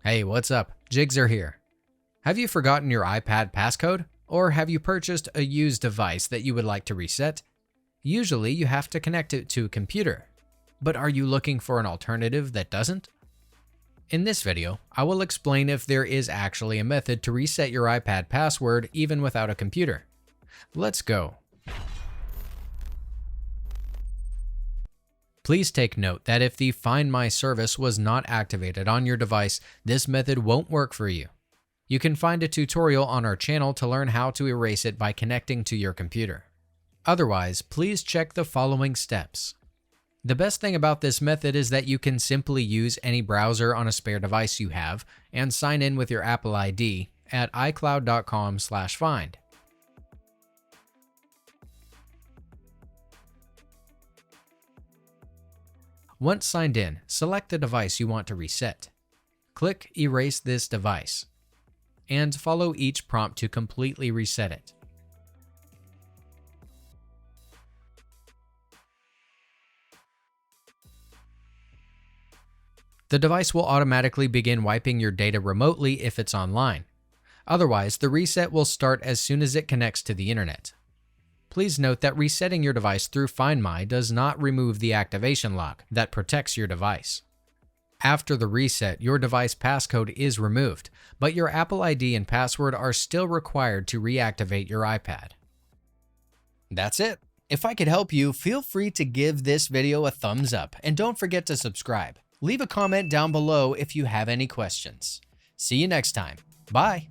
Hey, what's up? Jigxor here. Have you forgotten your iPad passcode? Or have you purchased a used device that you would like to reset? Usually you have to connect it to a computer. But are you looking for an alternative that doesn't? In this video, I will explain if there is actually a method to reset your iPad password even without a computer. Let's go. Please take note that if the Find My service was not activated on your device, this method won't work for you. You can find a tutorial on our channel to learn how to erase it by connecting to your computer. Otherwise, please check the following steps. The best thing about this method is that you can simply use any browser on a spare device you have and sign in with your Apple ID at icloud.com/find. Once signed in, select the device you want to reset. Click Erase this device, and follow each prompt to completely reset it. The device will automatically begin wiping your data remotely if it's online. Otherwise, the reset will start as soon as it connects to the internet. Please note that resetting your device through Find My does not remove the activation lock that protects your device. After the reset, your device passcode is removed, but your Apple ID and password are still required to reactivate your iPad. That's it. If I could help you, feel free to give this video a thumbs up and don't forget to subscribe. Leave a comment down below if you have any questions. See you next time. Bye.